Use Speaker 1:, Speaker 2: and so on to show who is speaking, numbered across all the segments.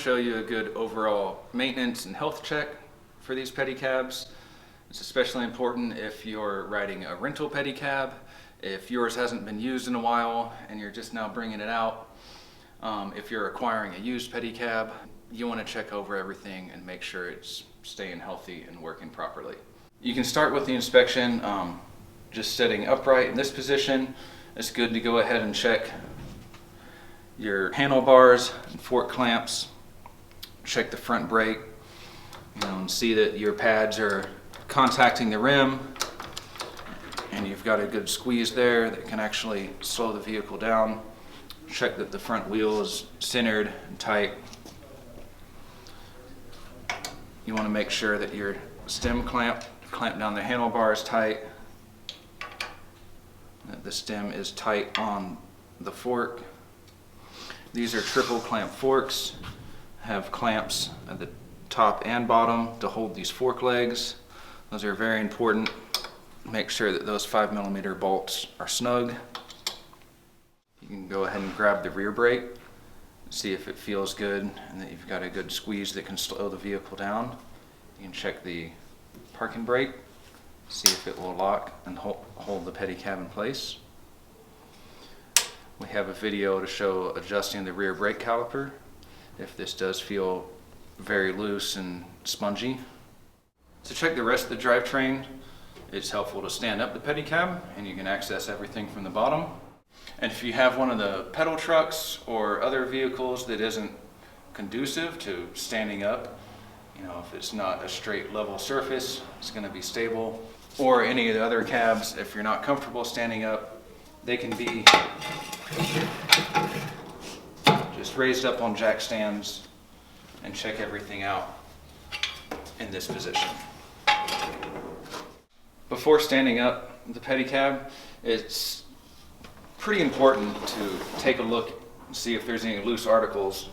Speaker 1: show you a good overall maintenance and health check for these pedicabs. It's especially important if you're riding a rental pedicab, if yours hasn't been used in a while and you're just now bringing it out. If you're acquiring a used pedicab, you want to check over everything and make sure it's staying healthy and working properly. You can start with the inspection just sitting upright in this position. It's good to go ahead and check your handlebars and fork clamps. Check the front brake, and see that your pads are contacting the rim and you've got a good squeeze there that can actually slow the vehicle down. Check that the front wheel is centered and tight. You want to make sure that your stem clamp down the handlebars tight, that the stem is tight on the fork. These are triple clamp forks, have clamps at the top and bottom to hold these fork legs. Those are very important. Make sure that those 5mm bolts are snug. You can go ahead and grab the rear brake, see if it feels good and that you've got a good squeeze that can slow the vehicle down. You can check the parking brake, see if it will lock and hold the pedicab in place. We have a video to show adjusting the rear brake caliper if this does feel very loose and spongy. To check the rest of the drivetrain, it's helpful to stand up the pedicab and you can access everything from the bottom. And if you have one of the PedalTrucks or other vehicles that isn't conducive to standing up, if it's not a straight level surface, it's going to be stable. Or any of the other cabs, if you're not comfortable standing up, they can be just raised up on jack stands and check everything out in this position. Before standing up the pedicab, it's pretty important to take a look and see if there's any loose articles,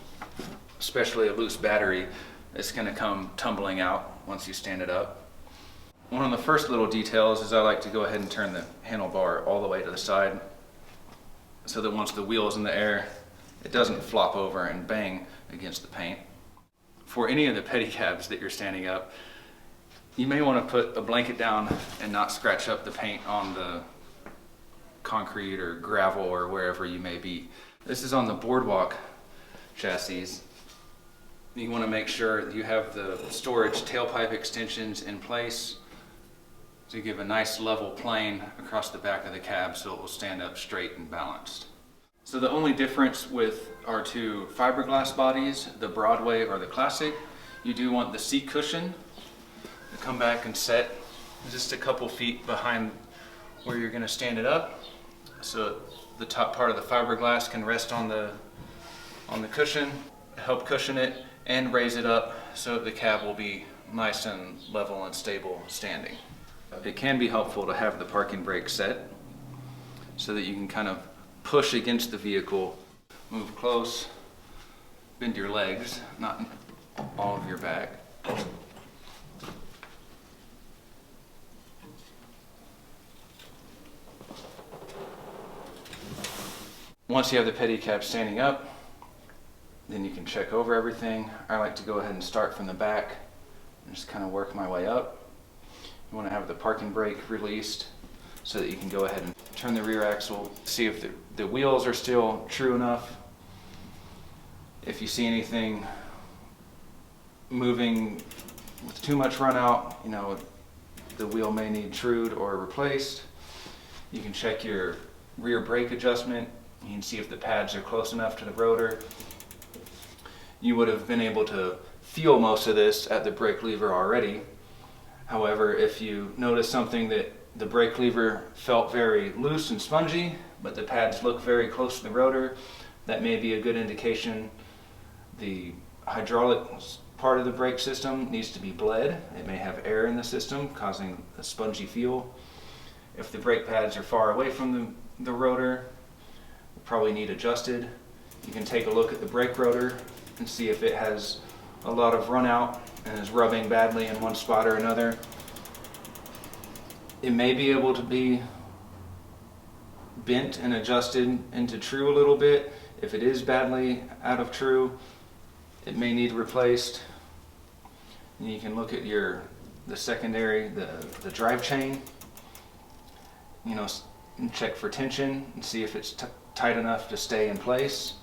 Speaker 1: especially a loose battery that's going to come tumbling out once you stand it up. One of the first little details is I like to go ahead and turn the handlebar all the way to the side so that once the wheel is in the air, it doesn't flop over and bang against the paint. For any of the pedicabs that you're standing up, you may want to put a blanket down and not scratch up the paint on the concrete or gravel or wherever you may be. This is on the boardwalk chassis. You want to make sure that you have the storage tailpipe extensions in place to give a nice level plane across the back of the cab so it will stand up straight and balanced. So the only difference with our two fiberglass bodies, the Broadway or the Classic, you do want the seat cushion to come back and set just a couple feet behind where you're going to stand it up, so the top part of the fiberglass can rest on the cushion, help cushion it and raise it up so the cab will be nice and level and stable standing. It can be helpful to have the parking brake set so that you can kind of push against the vehicle, move close, bend your legs, not all of your back. Once you have the pedicab standing up, then you can check over everything. I like to go ahead and start from the back and just kind of work my way up. You want to have the parking brake released so that you can go ahead and turn the rear axle, see if the wheels are still true enough. If you see anything moving with too much run out, the wheel may need trued or replaced. You can check your rear brake adjustment. You can see if the pads are close enough to the rotor. You would have been able to feel most of this at the brake lever already. However, if you notice something that the brake lever felt very loose and spongy, but the pads look very close to the rotor, that may be a good indication the hydraulic part of the brake system needs to be bled. It may have air in the system causing a spongy feel. If the brake pads are far away from the rotor, they probably need adjusted. You can take a look at the brake rotor and see if it has a lot of run out and is rubbing badly in one spot or another. It may be able to be bent and adjusted into true a little bit. If it is badly out of true, it may need replaced. And you can look at the secondary, the drive chain, you know, and check for tension and see if it's tight enough to stay in place.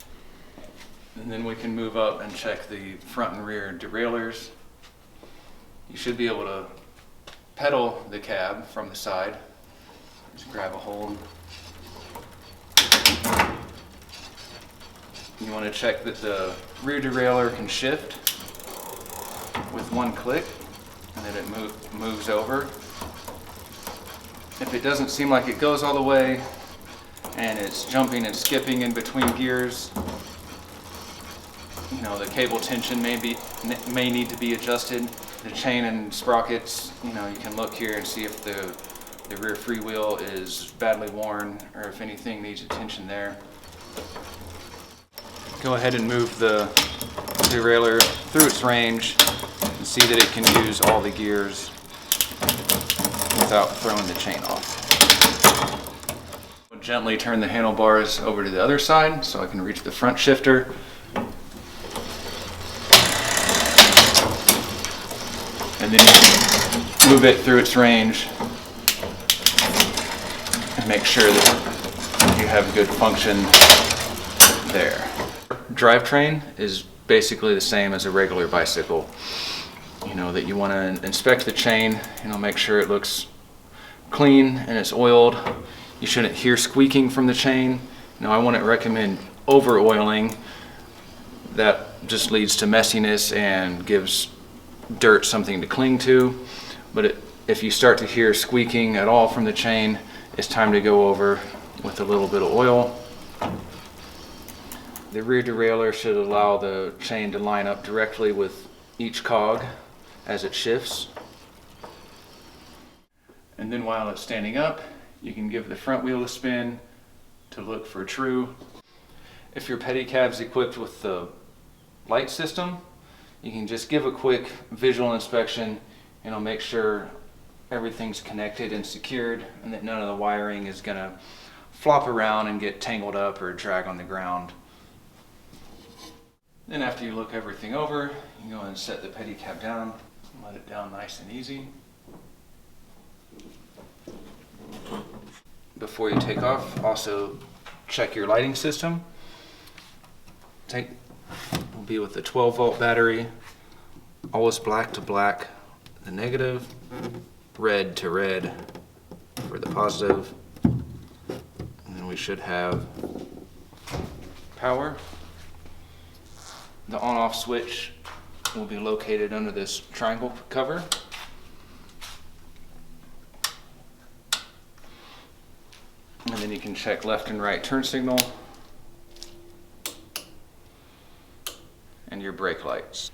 Speaker 1: And then we can move up and check the front and rear derailleurs. You should be able to pedal the cab from the side. Just grab a hold. You want to check that the rear derailleur can shift with one click and that it moves over. If it doesn't seem like it goes all the way and it's jumping and skipping in between gears, you know, the cable tension may need to be adjusted. The chain and sprockets, you know, you can look here and see if the rear freewheel is badly worn or if anything needs attention there. Go ahead and move the derailleur through its range and see that it can use all the gears without throwing the chain off. I'll gently turn the handlebars over to the other side so I can reach the front shifter. And then you can move it through its range and make sure that you have good function there. Drivetrain is basically the same as a regular bicycle. You know, that you want to inspect the chain, you know, make sure it looks clean and it's oiled. You shouldn't hear squeaking from the chain. Now, I wouldn't recommend over oiling. That just leads to messiness and gives dirt something to cling to. But if you start to hear squeaking at all from the chain, it's time to go over with a little bit of oil. The rear derailleur should allow the chain to line up directly with each cog as it shifts. And then while it's standing up, you can give the front wheel a spin to look for true. If your pedicab's equipped with the light system, you can just give a quick visual inspection, you know, make sure everything's connected and secured and that none of the wiring is gonna flop around and get tangled up or drag on the ground. Then after you look everything over, you can go and set the pedicab down, let it down nice and easy. Before you take off, also check your lighting system. Will be with the 12-volt battery, always black to black, the negative, red to red for the positive, and then we should have power. The on-off switch will be located under this triangle cover. And then you can check left and right turn signal and your brake lights.